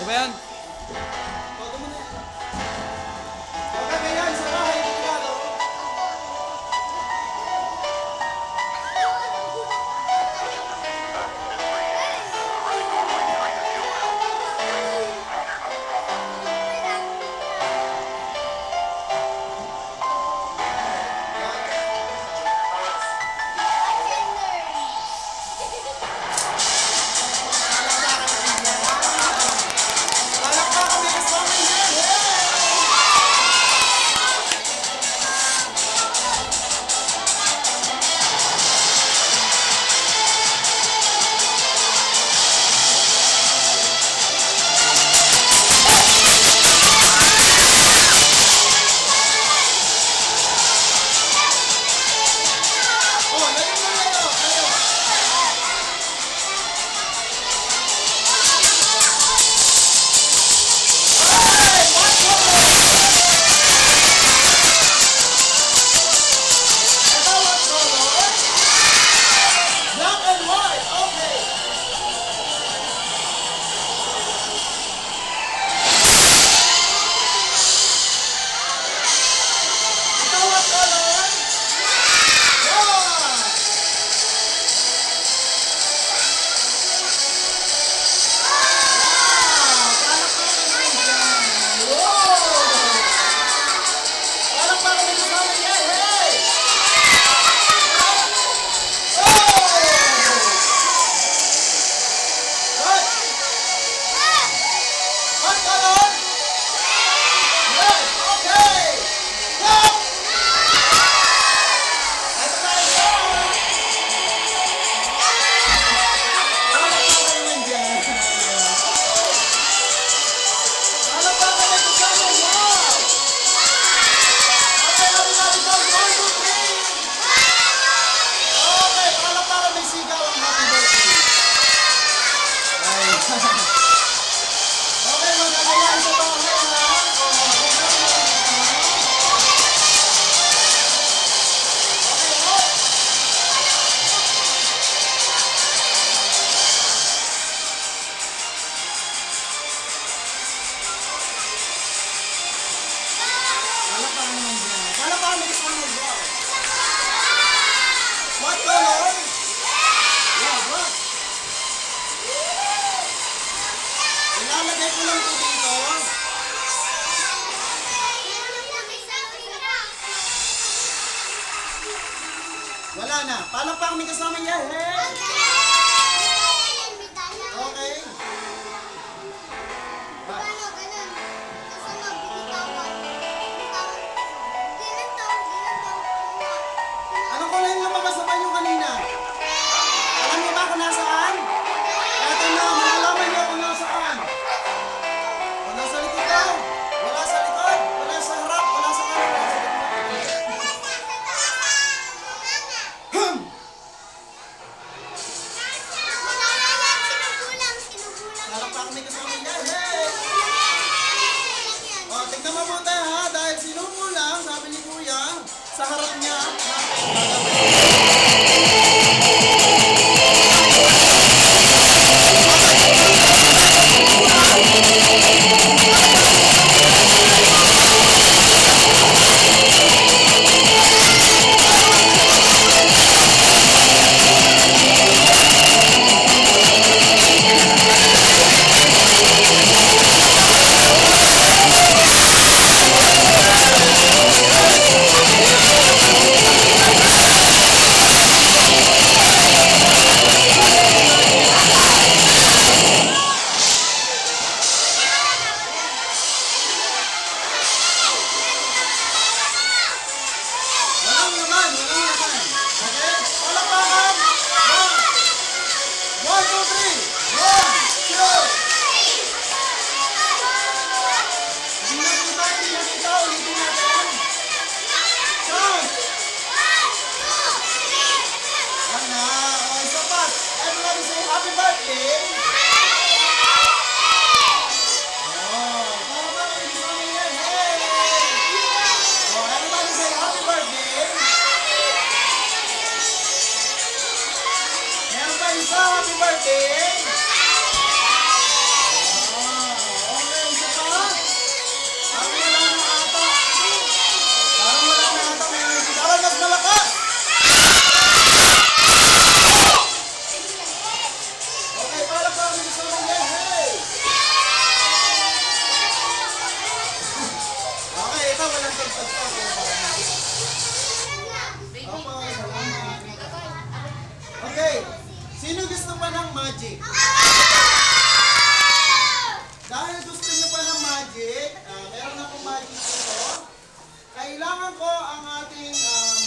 ba yan? Todo mo na yan. Okay, kaya isa ka, hindi ka, no? What color? Yeah, what? Ilalagay ko lang ito dito. Wala na. Palakpak kami kasama niya. Hey! Okay. Anong kulay yung lumabas sa banyo kanina? Alam niyo ba kung nasaan? Eto na, malalaman niyo kung nasaan. Kung nasa likod daw. Wala sa likod. Wala sa harap. Wala sa kanan. Wala sa gitna. Palakpak kami kasama niya. Hey! O, tignan mo muna ha. Dahil sinukulang, sabi ni Kuya, sa harap niya, walang naman. Okay? Palakpakan. 1, 2, 3. 1, 2. Hindi nakita. Ulitin natin. Count. Yan na. O, isa pa. Everybody say happy birthday. Oh, palakpakan kami kasama yan. Hey! Oh, everybody say happy birthday. Meron pa isa, happy birthday. Oh, magic? Dahil gusto nyo pa ng magic, meron akong magic dito. Kailangan ko ang ating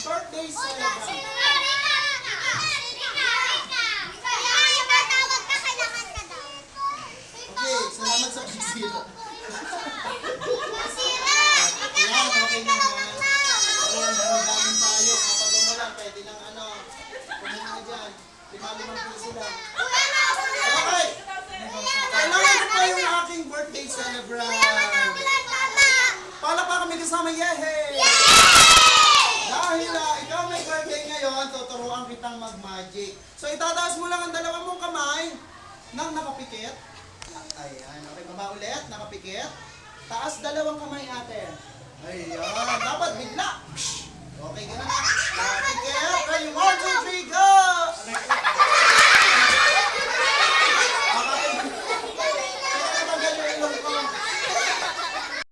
birthday celebrant. Okay, salamat sa pagsira. Ayan, okay na ha. Ayan, meron daming tayo. Kapag umulan, pwede ng kumain na dyan. 5 piso lang. Okay! Kailangan ko pa yung aking birthday celebrant. Pala pa kami kasama, yehey! Dahil ikaw may birthday ngayon, tuturuan kitang mag-magic. So itataas mo lang ang 2 mong kamay nang nakapikit. Ayan, okay, baba ulit, nakapikit. Taas 2 kamay ate. Ayan, dapat bigla. Okay, gano'n na.